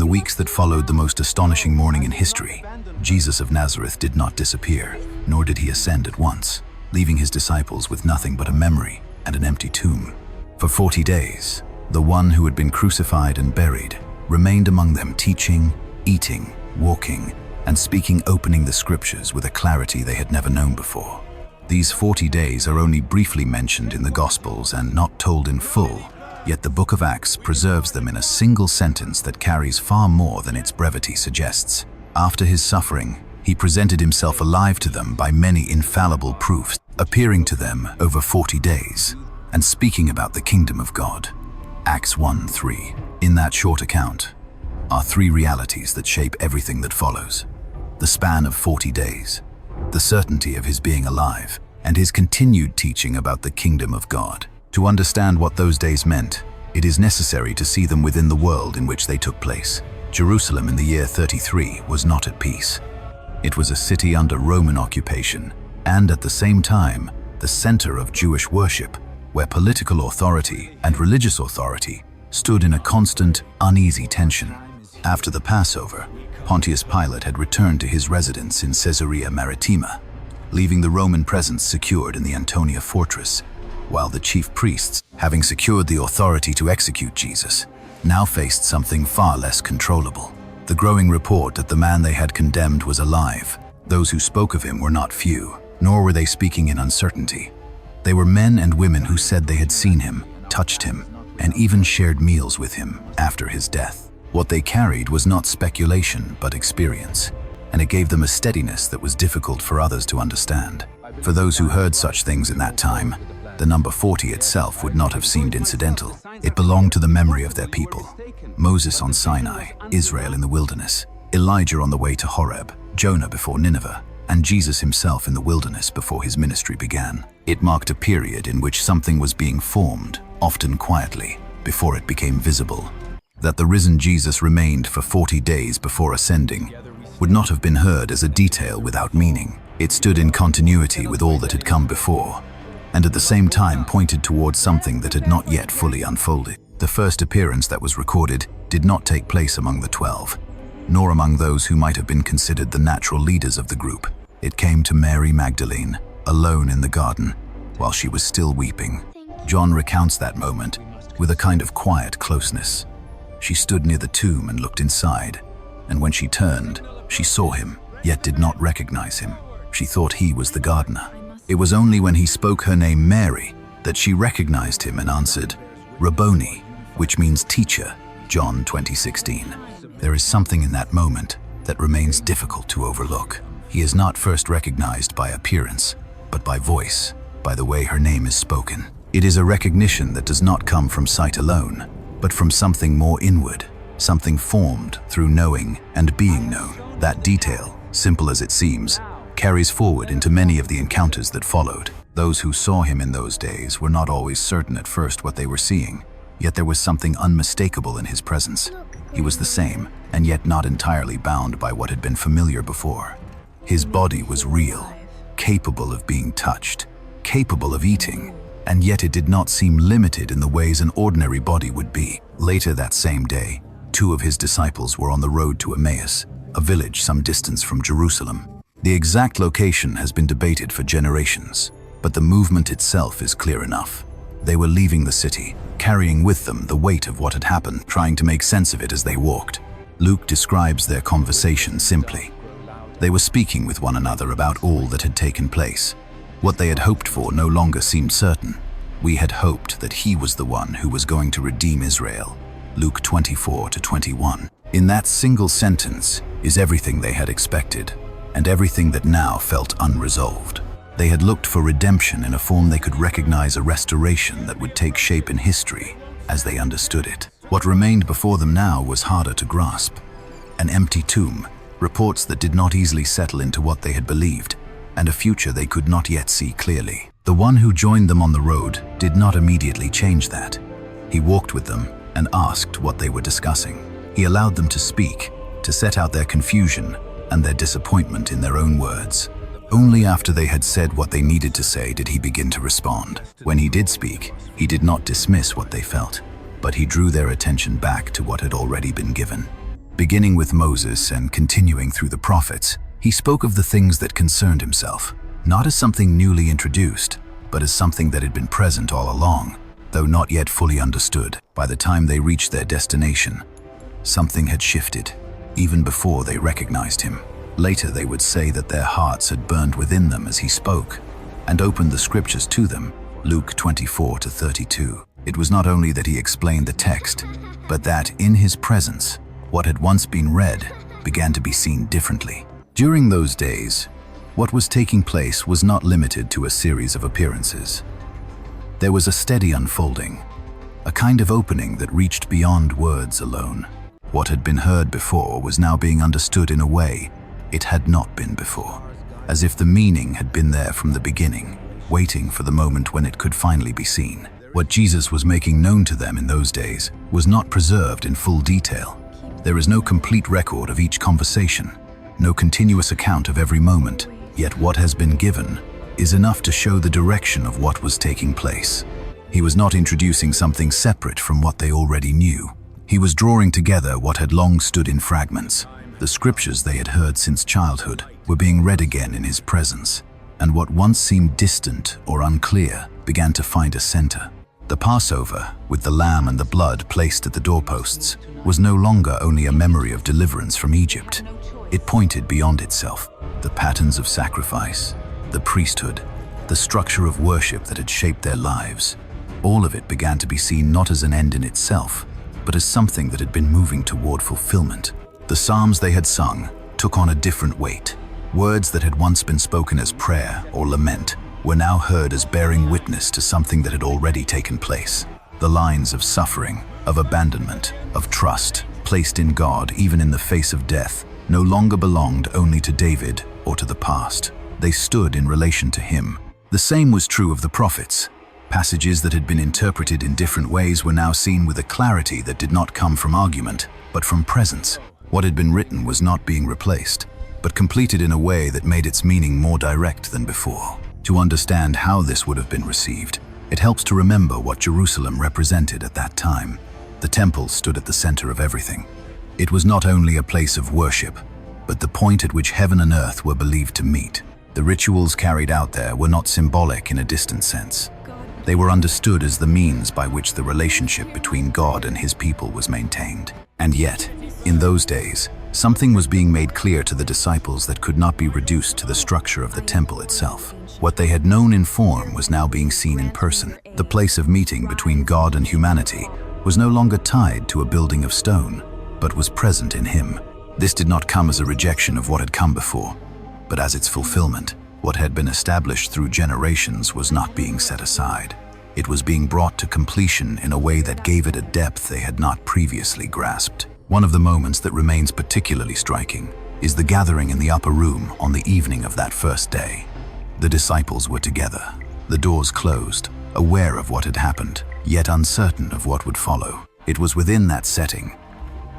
weeks that followed the most astonishing morning in history, Jesus of Nazareth did not disappear, nor did he ascend at once, leaving his disciples with nothing but a memory and an empty tomb. For 40 days, the one who had been crucified and buried remained among them, teaching, eating, walking, and speaking, opening the scriptures with a clarity they had never known before. These 40 days are only briefly mentioned in the Gospels and not told in full, yet the book of Acts preserves them in a single sentence that carries far more than its brevity suggests. After his suffering, he presented himself alive to them by many infallible proofs, appearing to them over 40 days, and speaking about the kingdom of God. Acts 1:3. In that short account are three realities that shape everything that follows. The span of 40 days, the certainty of his being alive, and his continued teaching about the kingdom of God. To understand what those days meant, it is necessary to see them within the world in which they took place. Jerusalem in the year 33 was not at peace. It was a city under Roman occupation, and at the same time, the center of Jewish worship, where political authority and religious authority stood in a constant, uneasy tension. After the Passover, Pontius Pilate had returned to his residence in Caesarea Maritima, leaving the Roman presence secured in the Antonia fortress, while the chief priests, having secured the authority to execute Jesus, now faced something far less controllable. The growing report that the man they had condemned was alive. Those who spoke of him were not few, nor were they speaking in uncertainty. They were men and women who said they had seen him, touched him, and even shared meals with him after his death. What they carried was not speculation, but experience, and it gave them a steadiness that was difficult for others to understand. For those who heard such things in that time, the number 40 itself would not have seemed incidental. It belonged to the memory of their people. Moses on Sinai, Israel in the wilderness, Elijah on the way to Horeb, Jonah before Nineveh, and Jesus himself in the wilderness before his ministry began. It marked a period in which something was being formed, often quietly, before it became visible. That the risen Jesus remained for 40 days before ascending would not have been heard as a detail without meaning. It stood in continuity with all that had come before, and at the same time pointed towards something that had not yet fully unfolded. The first appearance that was recorded did not take place among the 12, nor among those who might have been considered the natural leaders of the group. It came to Mary Magdalene, alone in the garden, while she was still weeping. John recounts that moment with a kind of quiet closeness. She stood near the tomb and looked inside, and when she turned, she saw him, yet did not recognize him. She thought he was the gardener. It was only when he spoke her name Mary that she recognized him and answered, Rabboni, which means teacher, John 20:16. There is something in that moment that remains difficult to overlook. He is not first recognized by appearance, but by voice, by the way her name is spoken. It is a recognition that does not come from sight alone, but from something more inward, something formed through knowing and being known. That detail, simple as it seems, carries forward into many of the encounters that followed. Those who saw him in those days were not always certain at first what they were seeing, yet there was something unmistakable in his presence. He was the same, and yet not entirely bound by what had been familiar before. His body was real, capable of being touched, capable of eating, and yet it did not seem limited in the ways an ordinary body would be. Later that same day, 2 of his disciples were on the road to Emmaus, a village some distance from Jerusalem. The exact location has been debated for generations, but the movement itself is clear enough. They were leaving the city, carrying with them the weight of what had happened, trying to make sense of it as they walked. Luke describes their conversation simply. They were speaking with one another about all that had taken place. What they had hoped for no longer seemed certain. We had hoped that he was the one who was going to redeem Israel. Luke 24-21. In that single sentence is everything they had expected, and everything that now felt unresolved. They had looked for redemption in a form they could recognize, a restoration that would take shape in history as they understood it. What remained before them now was harder to grasp. An empty tomb, reports that did not easily settle into what they had believed, and a future they could not yet see clearly. The one who joined them on the road did not immediately change that. He walked with them and asked what they were discussing. He allowed them to speak, to set out their confusion and their disappointment in their own words. Only after they had said what they needed to say did he begin to respond. When he did speak, he did not dismiss what they felt, but he drew their attention back to what had already been given. Beginning with Moses and continuing through the prophets, he spoke of the things that concerned himself, not as something newly introduced, but as something that had been present all along, though not yet fully understood. By the time they reached their destination, something had shifted, even before they recognized him. Later they would say that their hearts had burned within them as he spoke, and opened the scriptures to them, Luke 24-32. It was not only that he explained the text, but that, in his presence, what had once been read began to be seen differently. During those days, what was taking place was not limited to a series of appearances. There was a steady unfolding, a kind of opening that reached beyond words alone. What had been heard before was now being understood in a way it had not been before, as if the meaning had been there from the beginning, waiting for the moment when it could finally be seen. What Jesus was making known to them in those days was not preserved in full detail. There is no complete record of each conversation, no continuous account of every moment, yet what has been given is enough to show the direction of what was taking place. He was not introducing something separate from what they already knew. He was drawing together what had long stood in fragments. The scriptures they had heard since childhood were being read again in his presence, and what once seemed distant or unclear began to find a center. The Passover, with the lamb and the blood placed at the doorposts, was no longer only a memory of deliverance from Egypt. It pointed beyond itself. The patterns of sacrifice, the priesthood, the structure of worship that had shaped their lives, all of it began to be seen not as an end in itself, but as something that had been moving toward fulfillment. The psalms they had sung took on a different weight. Words that had once been spoken as prayer or lament were now heard as bearing witness to something that had already taken place. The lines of suffering, of abandonment, of trust, placed in God even in the face of death, no longer belonged only to David or to the past. They stood in relation to him. The same was true of the prophets. Passages that had been interpreted in different ways were now seen with a clarity that did not come from argument, but from presence. What had been written was not being replaced, but completed in a way that made its meaning more direct than before. To understand how this would have been received, it helps to remember what Jerusalem represented at that time. The temple stood at the center of everything. It was not only a place of worship, but the point at which heaven and earth were believed to meet. The rituals carried out there were not symbolic in a distant sense. They were understood as the means by which the relationship between God and his people was maintained. And yet, in those days, something was being made clear to the disciples that could not be reduced to the structure of the temple itself. What they had known in form was now being seen in person. The place of meeting between God and humanity was no longer tied to a building of stone, but was present in him. This did not come as a rejection of what had come before, but as its fulfillment. What had been established through generations was not being set aside. It was being brought to completion in a way that gave it a depth they had not previously grasped. One of the moments that remains particularly striking is the gathering in the upper room on the evening of that first day. The disciples were together, the doors closed, aware of what had happened, yet uncertain of what would follow. It was within that setting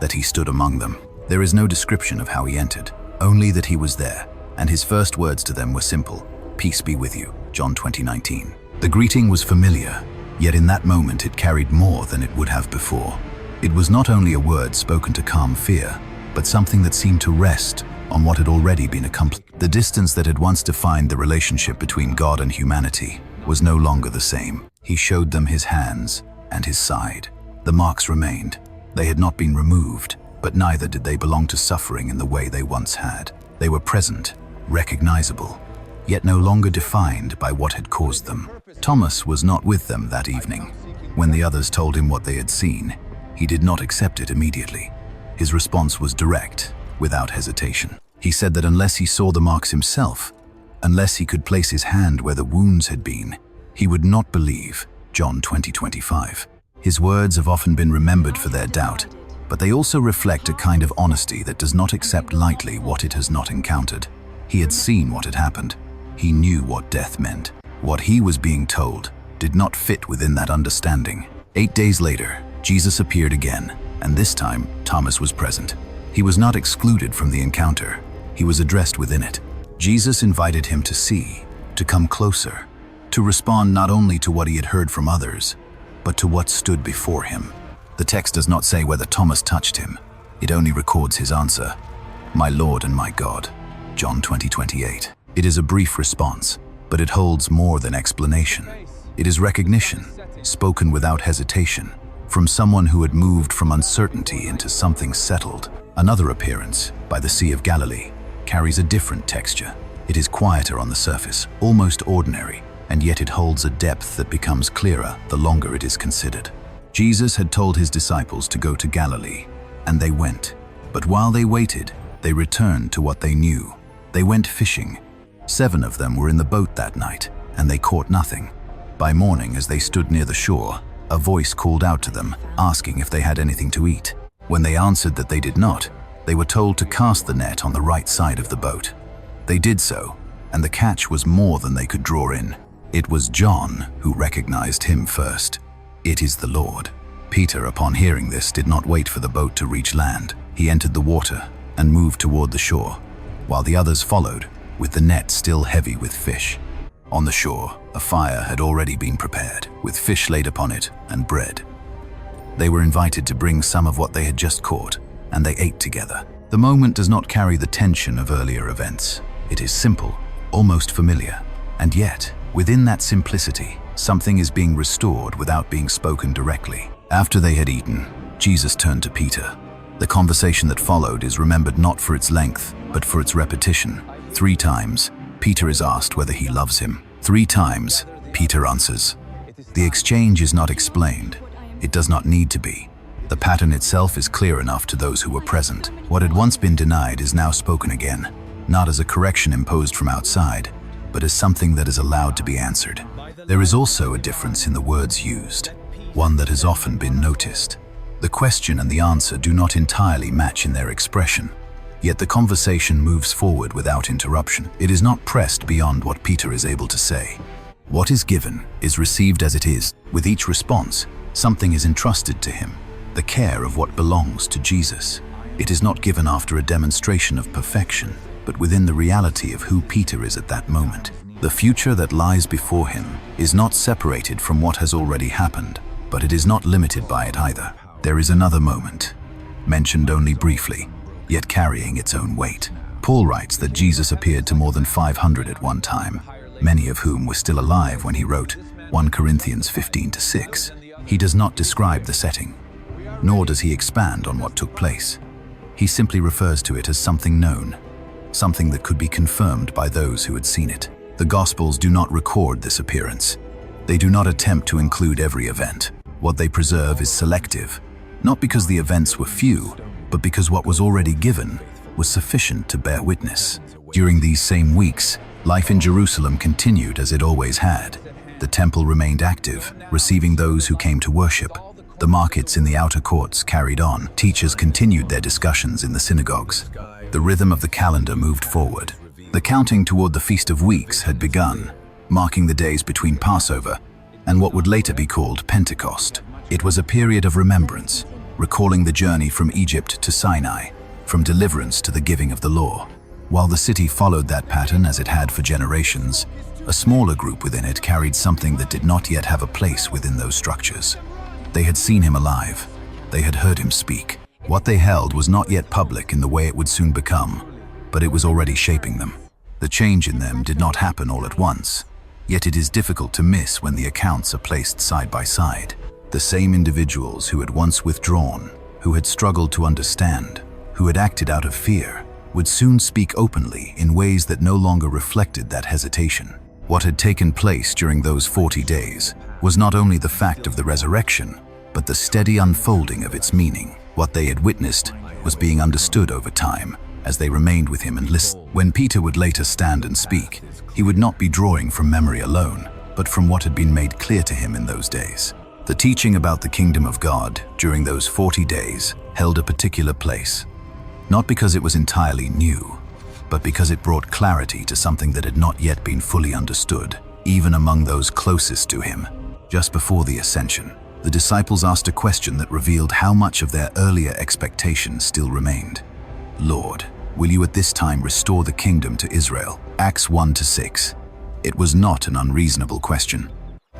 that he stood among them. There is no description of how he entered, only that he was there, and his first words to them were simple: "Peace be with you," John 20:19. The greeting was familiar, yet in that moment it carried more than it would have before. It was not only a word spoken to calm fear, but something that seemed to rest on what had already been accomplished. The distance that had once defined the relationship between God and humanity was no longer the same. He showed them his hands and his side. The marks remained. They had not been removed, but neither did they belong to suffering in the way they once had. They were present, recognizable, yet no longer defined by what had caused them. Thomas was not with them that evening. When the others told him what they had seen, he did not accept it immediately. His response was direct, without hesitation. He said that unless he saw the marks himself, unless he could place his hand where the wounds had been, he would not believe. John 20:25. His words have often been remembered for their doubt, but they also reflect a kind of honesty that does not accept lightly what it has not encountered. He had seen what had happened. He knew what death meant. What he was being told did not fit within that understanding. 8 days later, Jesus appeared again, and this time Thomas was present. He was not excluded from the encounter. He was addressed within it. Jesus invited him to see, to come closer, to respond not only to what he had heard from others, but to what stood before him. The text does not say whether Thomas touched him, It only records his answer, "My Lord and my God." John 20:28. It is a brief response, but it holds more than explanation. It is recognition, spoken without hesitation, from someone who had moved from uncertainty into something settled. Another appearance, by the Sea of Galilee, carries a different texture. It is quieter on the surface, almost ordinary, and yet it holds a depth that becomes clearer the longer it is considered. Jesus had told his disciples to go to Galilee, and they went. But while they waited, they returned to what they knew. They went fishing. 7 of them were in the boat that night, and they caught nothing. By morning, as they stood near the shore, a voice called out to them, asking if they had anything to eat. When they answered that they did not, they were told to cast the net on the right side of the boat. They did so, and the catch was more than they could draw in. It was John who recognized him first. "It is the Lord." Peter, upon hearing this, did not wait for the boat to reach land. He entered the water and moved toward the shore, while the others followed, with the net still heavy with fish. On the shore, a fire had already been prepared, with fish laid upon it and bread. They were invited to bring some of what they had just caught, and they ate together. The moment does not carry the tension of earlier events. It is simple, almost familiar, and yet, within that simplicity, something is being restored without being spoken directly. After they had eaten, Jesus turned to Peter. The conversation that followed is remembered not for its length, but for its repetition. 3 times, Peter is asked whether he loves him. 3 times, Peter answers. The exchange is not explained. It does not need to be. The pattern itself is clear enough to those who were present. What had once been denied is now spoken again, not as a correction imposed from outside, but as something that is allowed to be answered. There is also a difference in the words used, one that has often been noticed. The question and the answer do not entirely match in their expression, yet the conversation moves forward without interruption. It is not pressed beyond what Peter is able to say. What is given is received as it is. With each response, something is entrusted to him, the care of what belongs to Jesus. It is not given after a demonstration of perfection, but within the reality of who Peter is at that moment. The future that lies before him is not separated from what has already happened, but it is not limited by it either. There is another moment, mentioned only briefly, yet carrying its own weight. Paul writes that Jesus appeared to more than 500 at one time, many of whom were still alive when he wrote 1 Corinthians 15-6. He does not describe the setting, nor does he expand on what took place. He simply refers to it as something known, something that could be confirmed by those who had seen it. The Gospels do not record this appearance. They do not attempt to include every event. What they preserve is selective, not because the events were few, but because what was already given was sufficient to bear witness. During these same weeks, life in Jerusalem continued as it always had. The temple remained active, receiving those who came to worship. The markets in the outer courts carried on. Teachers continued their discussions in the synagogues. The rhythm of the calendar moved forward. The counting toward the Feast of Weeks had begun, marking the days between Passover and what would later be called Pentecost. It was a period of remembrance, recalling the journey from Egypt to Sinai, from deliverance to the giving of the law. While the city followed that pattern as it had for generations, a smaller group within it carried something that did not yet have a place within those structures. They had seen him alive. They had heard him speak. What they held was not yet public in the way it would soon become, but it was already shaping them. The change in them did not happen all at once, yet it is difficult to miss when the accounts are placed side by side. The same individuals who had once withdrawn, who had struggled to understand, who had acted out of fear, would soon speak openly in ways that no longer reflected that hesitation. What had taken place during those 40 days was not only the fact of the resurrection, but the steady unfolding of its meaning. What they had witnessed was being understood over time, as they remained with him and listened. When Peter would later stand and speak, he would not be drawing from memory alone, but from what had been made clear to him in those days. The teaching about the kingdom of God during those 40 days held a particular place, not because it was entirely new, but because it brought clarity to something that had not yet been fully understood, even among those closest to him. Just before the ascension, the disciples asked a question that revealed how much of their earlier expectations still remained. "Lord, will you at this time restore the kingdom to Israel?" Acts 1-6. It was not an unreasonable question.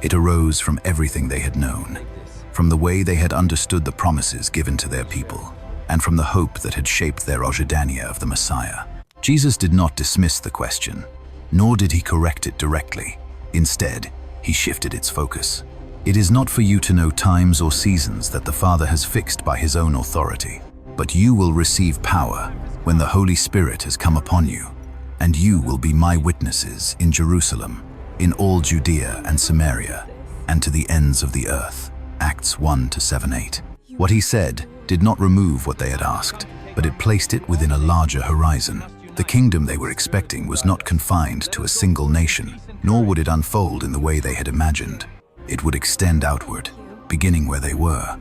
It arose from everything they had known, from the way they had understood the promises given to their people, and from the hope that had shaped their ojidania of the Messiah. Jesus did not dismiss the question, nor did he correct it directly. Instead, he shifted its focus. It is not for you to know times or seasons that the Father has fixed by his own authority, but you will receive power when the Holy Spirit has come upon you, and you will be my witnesses in Jerusalem, in all Judea and Samaria, and to the ends of the earth. Acts 1-7-8. What he said did not remove what they had asked, but it placed it within a larger horizon. The kingdom they were expecting was not confined to a single nation, nor would it unfold in the way they had imagined. It would extend outward, beginning where they were,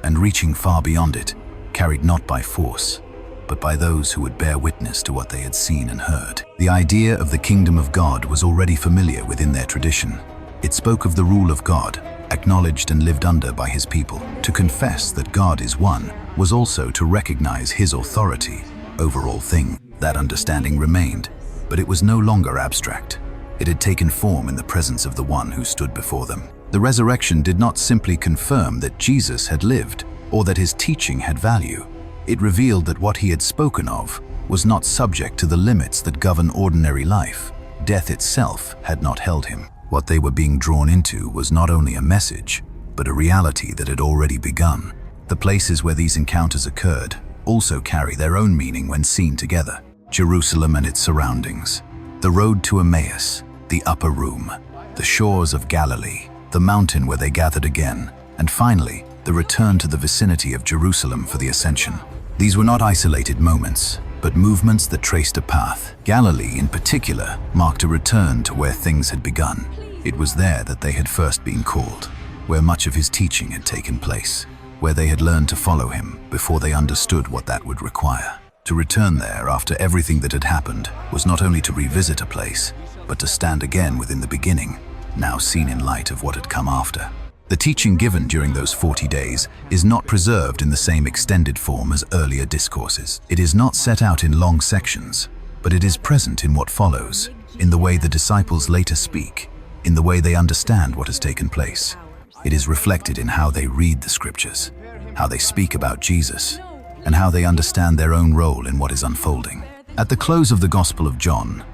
and reaching far beyond it, carried not by force, but by those who would bear witness to what they had seen and heard. The idea of the kingdom of God was already familiar within their tradition. It spoke of the rule of God, acknowledged and lived under by his people. To confess that God is one was also to recognize his authority over all things. That understanding remained, but it was no longer abstract. It had taken form in the presence of the one who stood before them. The resurrection did not simply confirm that Jesus had lived or that his teaching had value. It revealed that what he had spoken of was not subject to the limits that govern ordinary life. Death itself had not held him. What they were being drawn into was not only a message, but a reality that had already begun. The places where these encounters occurred also carry their own meaning when seen together. Jerusalem and its surroundings, the road to Emmaus, the upper room, the shores of Galilee, the mountain where they gathered again, and finally, the return to the vicinity of Jerusalem for the ascension. These were not isolated moments, but movements that traced a path. Galilee, in particular, marked a return to where things had begun. It was there that they had first been called, where much of his teaching had taken place, where they had learned to follow him before they understood what that would require. To return there after everything that had happened was not only to revisit a place, but to stand again within the beginning, now seen in light of what had come after. The teaching given during those 40 days is not preserved in the same extended form as earlier discourses. It is not set out in long sections, but it is present in what follows, in the way the disciples later speak, in the way they understand what has taken place. It is reflected in how they read the scriptures, how they speak about Jesus, and how they understand their own role in what is unfolding. At the close of the Gospel of John,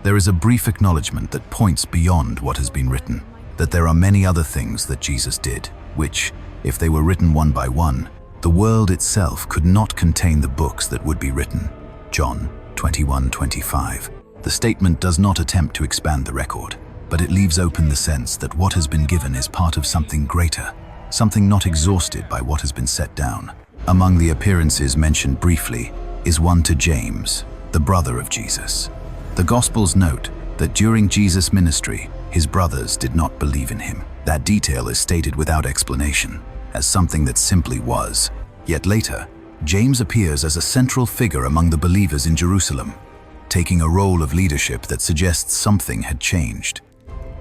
there is a brief acknowledgement that points beyond what has been written, that there are many other things that Jesus did, which, if they were written one by one, the world itself could not contain the books that would be written. John 21:25. The statement does not attempt to expand the record, but it leaves open the sense that what has been given is part of something greater, something not exhausted by what has been set down. Among the appearances mentioned briefly is one to James, the brother of Jesus. The Gospels note that during Jesus' ministry, his brothers did not believe in him. That detail is stated without explanation, as something that simply was. Yet later, James appears as a central figure among the believers in Jerusalem, taking a role of leadership that suggests something had changed.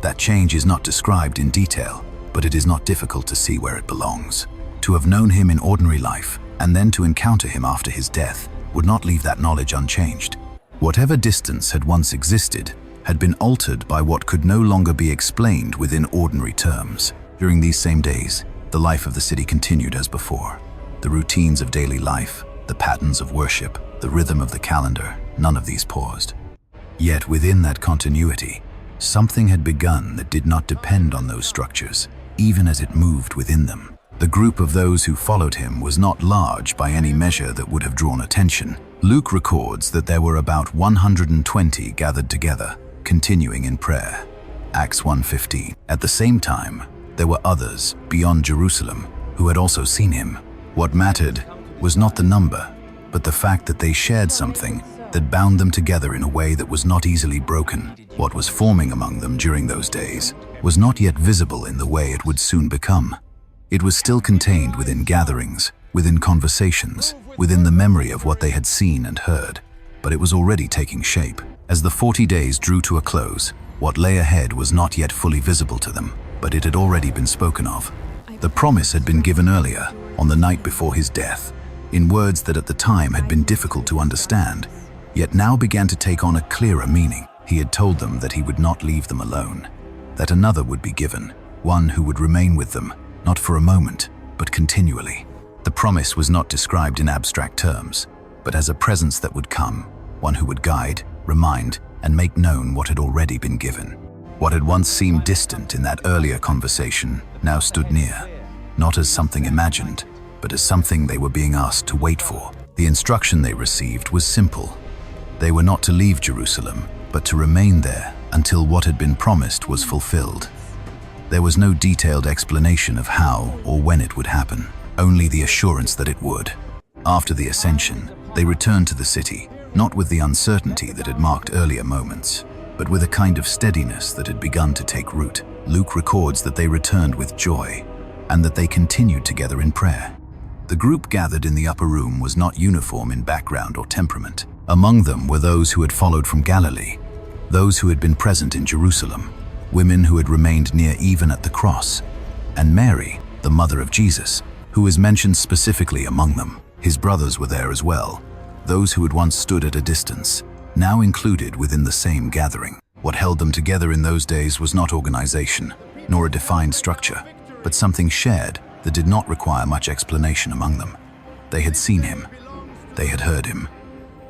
That change is not described in detail, but it is not difficult to see where it belongs. To have known him in ordinary life, and then to encounter him after his death, would not leave that knowledge unchanged. Whatever distance had once existed had been altered by what could no longer be explained within ordinary terms. During these same days, the life of the city continued as before. The routines of daily life, the patterns of worship, the rhythm of the calendar, none of these paused. Yet within that continuity, something had begun that did not depend on those structures, even as it moved within them. The group of those who followed him was not large by any measure that would have drawn attention. Luke records that there were about 120 gathered together, continuing in prayer. Acts 1:15. At the same time, there were others beyond Jerusalem who had also seen him. What mattered was not the number, but the fact that they shared something that bound them together in a way that was not easily broken. What was forming among them during those days was not yet visible in the way it would soon become. It was still contained within gatherings, within conversations, within the memory of what they had seen and heard, but it was already taking shape. As the 40 days drew to a close, what lay ahead was not yet fully visible to them, but it had already been spoken of. The promise had been given earlier, on the night before his death, in words that at the time had been difficult to understand, yet now began to take on a clearer meaning. He had told them that he would not leave them alone, that another would be given, one who would remain with them, not for a moment, but continually. The promise was not described in abstract terms, but as a presence that would come, one who would guide, remind, and make known what had already been given. What had once seemed distant in that earlier conversation now stood near, not as something imagined, but as something they were being asked to wait for. The instruction they received was simple. They were not to leave Jerusalem, but to remain there until what had been promised was fulfilled. There was no detailed explanation of how or when it would happen, only the assurance that it would. After the ascension, they returned to the city, not with the uncertainty that had marked earlier moments, but with a kind of steadiness that had begun to take root. Luke records that they returned with joy, and that they continued together in prayer. The group gathered in the upper room was not uniform in background or temperament. Among them were those who had followed from Galilee, those who had been present in Jerusalem, women who had remained near even at the cross, and Mary, the mother of Jesus, who is mentioned specifically among them. His brothers were there as well, those who had once stood at a distance, now included within the same gathering. What held them together in those days was not organization, nor a defined structure, but something shared that did not require much explanation among them. They had seen him. They had heard him.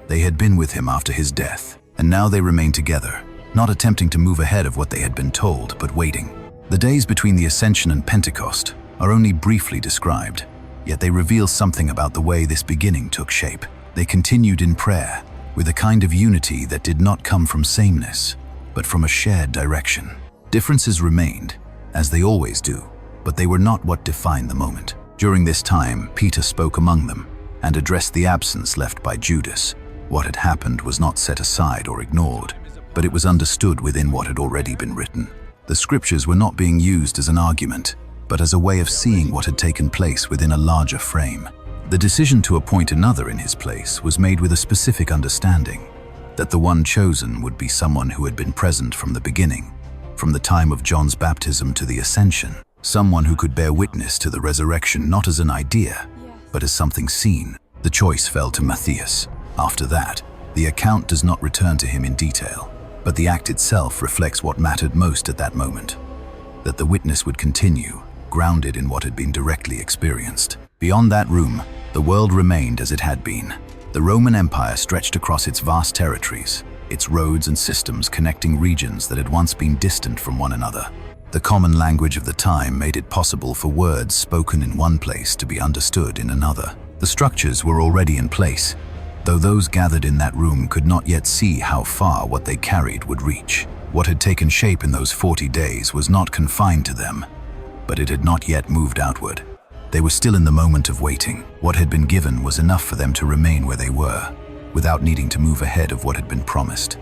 They had been with him after his death, and now they remained together, not attempting to move ahead of what they had been told, but waiting. The days between the Ascension and Pentecost are only briefly described, yet they reveal something about the way this beginning took shape. They continued in prayer, with a kind of unity that did not come from sameness, but from a shared direction. Differences remained, as they always do, but they were not what defined the moment. During this time, Peter spoke among them and addressed the absence left by Judas. What had happened was not set aside or ignored, but it was understood within what had already been written. The scriptures were not being used as an argument, but as a way of seeing what had taken place within a larger frame. The decision to appoint another in his place was made with a specific understanding, that the one chosen would be someone who had been present from the beginning, from the time of John's baptism to the Ascension, someone who could bear witness to the resurrection not as an idea, but as something seen. The choice fell to Matthias. After that, the account does not return to him in detail, but the act itself reflects what mattered most at that moment, that the witness would continue, grounded in what had been directly experienced. Beyond that room, the world remained as it had been. The Roman Empire stretched across its vast territories, its roads and systems connecting regions that had once been distant from one another. The common language of the time made it possible for words spoken in one place to be understood in another. The structures were already in place, though those gathered in that room could not yet see how far what they carried would reach. What had taken shape in those 40 days was not confined to them, but it had not yet moved outward. They were still in the moment of waiting. What had been given was enough for them to remain where they were, without needing to move ahead of what had been promised.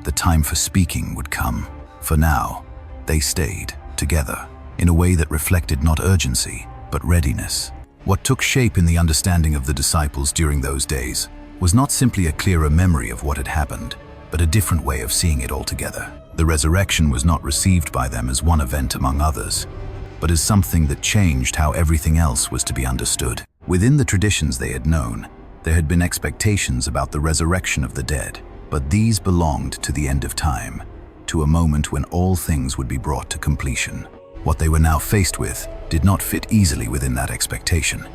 The time for speaking would come. For now, they stayed together in a way that reflected not urgency, but readiness. What took shape in the understanding of the disciples during those days was not simply a clearer memory of what had happened, but a different way of seeing it altogether. The resurrection was not received by them as one event among others, but as something that changed how everything else was to be understood. Within the traditions they had known, there had been expectations about the resurrection of the dead, but these belonged to the end of time, to a moment when all things would be brought to completion. What they were now faced with did not fit easily within that expectation.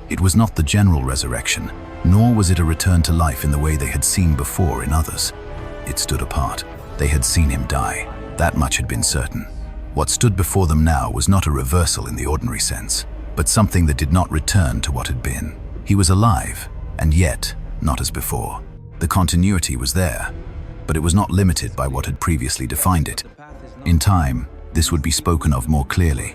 It was not the general resurrection, nor was it a return to life in the way they had seen before in others. It stood apart. They had seen him die. That much had been certain. What stood before them now was not a reversal in the ordinary sense, but something that did not return to what had been. He was alive, and yet not as before. The continuity was there, but it was not limited by what had previously defined it. In time, this would be spoken of more clearly.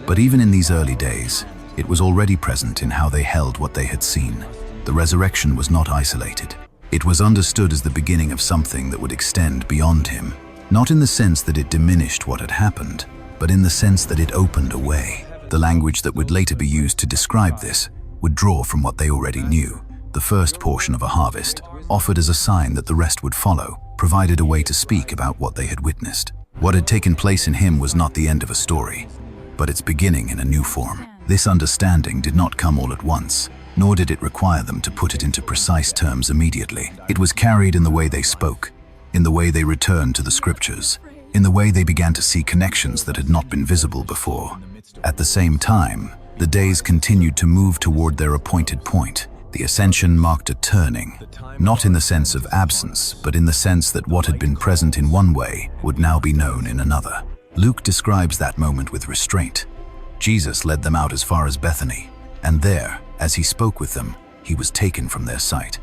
But even in these early days, it was already present in how they held what they had seen. The resurrection was not isolated. It was understood as the beginning of something that would extend beyond him. Not in the sense that it diminished what had happened, but in the sense that it opened a way. The language that would later be used to describe this would draw from what they already knew. The first portion of a harvest, offered as a sign that the rest would follow, provided a way to speak about what they had witnessed. What had taken place in him was not the end of a story, but its beginning in a new form. This understanding did not come all at once, nor did it require them to put it into precise terms immediately. It was carried in the way they spoke, in the way they returned to the scriptures, in the way they began to see connections that had not been visible before. At the same time, The days continued to move toward their appointed point. The ascension marked a turning, not in the sense of absence, but in the sense that what had been present in one way would now be known in another. Luke describes that moment with restraint. Jesus led them out as far as Bethany, and there, as he spoke with them, he was taken from their sight.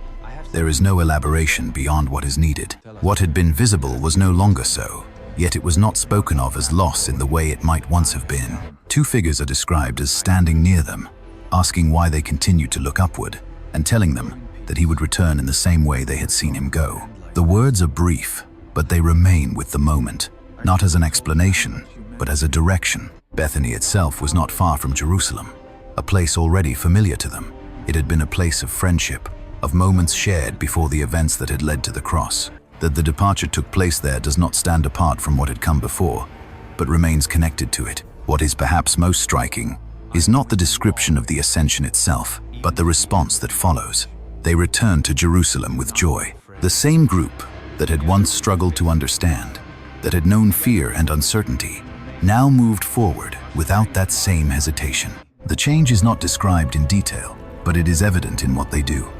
There is no elaboration beyond what is needed. What had been visible was no longer so, yet it was not spoken of as loss in the way it might once have been. Two figures are described as standing near them, asking why they continued to look upward, and telling them that he would return in the same way they had seen him go. The words are brief, but they remain with the moment, not as an explanation, but as a direction. Bethany itself was not far from Jerusalem, a place already familiar to them. It had been a place of friendship, of moments shared before the events that had led to the cross. That the departure took place there does not stand apart from what had come before, but remains connected to it. What is perhaps most striking is not the description of the ascension itself, but the response that follows. They returned to Jerusalem with joy. The same group that had once struggled to understand, that had known fear and uncertainty, now moved forward without that same hesitation. The change is not described in detail, but it is evident in what they do.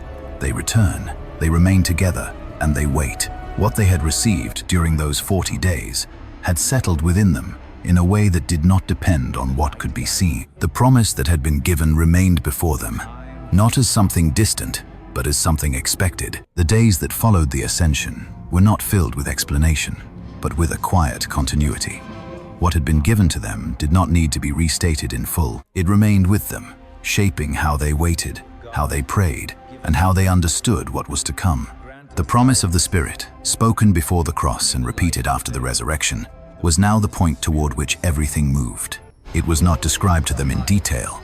They return, they remain together, and they wait. What they had received during those 40 days had settled within them in a way that did not depend on what could be seen. The promise that had been given remained before them, not as something distant, but as something expected. The days that followed the ascension were not filled with explanation, but with a quiet continuity. What had been given to them did not need to be restated in full. It remained with them, shaping how they waited, how they prayed, and how they understood what was to come. The promise of the Spirit, spoken before the cross and repeated after the resurrection, was now the point toward which everything moved. It was not described to them in detail,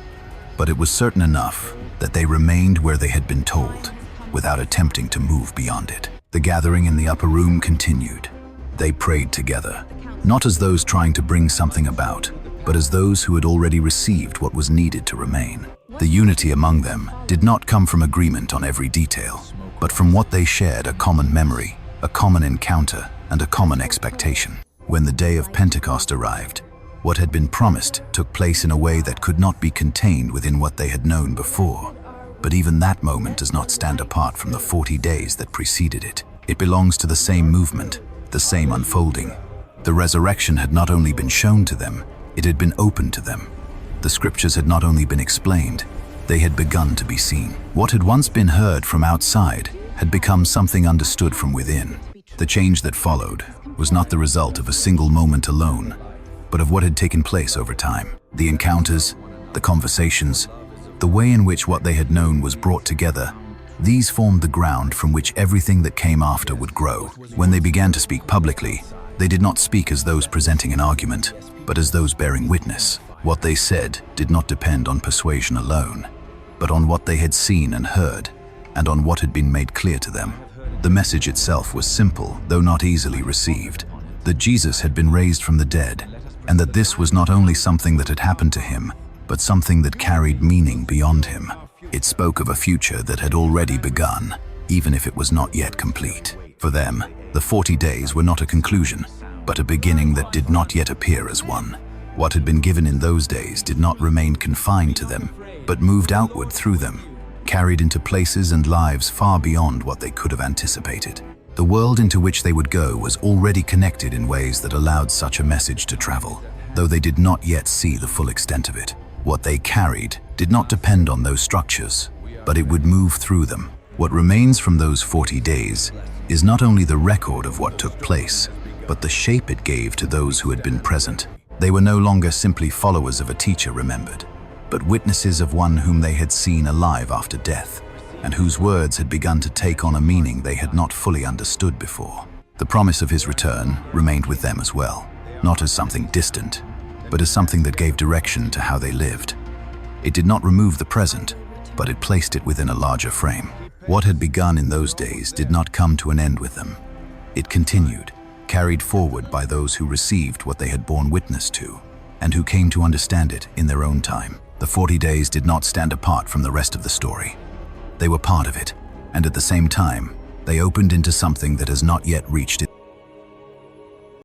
but it was certain enough that they remained where they had been told, without attempting to move beyond it. The gathering in the upper room continued. They prayed together, not as those trying to bring something about, but as those who had already received what was needed to remain. The unity among them did not come from agreement on every detail, but from what they shared: a common memory, a common encounter, and a common expectation. When the day of Pentecost arrived, what had been promised took place in a way that could not be contained within what they had known before. But even that moment does not stand apart from the 40 days that preceded it. It belongs to the same movement, the same unfolding. The resurrection had not only been shown to them, it had been opened to them. The scriptures had not only been explained, they had begun to be seen. What had once been heard from outside had become something understood from within. The change that followed was not the result of a single moment alone, but of what had taken place over time. The encounters, the conversations, the way in which what they had known was brought together, these formed the ground from which everything that came after would grow. When they began to speak publicly, they did not speak as those presenting an argument, but as those bearing witness. What they said did not depend on persuasion alone, but on what they had seen and heard, and on what had been made clear to them. The message itself was simple, though not easily received: that Jesus had been raised from the dead, and that this was not only something that had happened to him, but something that carried meaning beyond him. It spoke of a future that had already begun, even if it was not yet complete. For them, the 40 days were not a conclusion, but a beginning that did not yet appear as one. What had been given in those days did not remain confined to them, but moved outward through them, carried into places and lives far beyond what they could have anticipated. The world into which they would go was already connected in ways that allowed such a message to travel, though they did not yet see the full extent of it. What they carried did not depend on those structures, but it would move through them. What remains from those 40 days is not only the record of what took place, but the shape it gave to those who had been present. They were no longer simply followers of a teacher remembered, but witnesses of one whom they had seen alive after death, and whose words had begun to take on a meaning they had not fully understood before. The promise of his return remained with them as well, not as something distant, but as something that gave direction to how they lived. It did not remove the present, but it placed it within a larger frame. What had begun in those days did not come to an end with them. It continued, carried forward by those who received what they had borne witness to, and who came to understand it in their own time. The 40 days did not stand apart from the rest of the story. They were part of it, and at the same time, they opened into something that has not yet reached its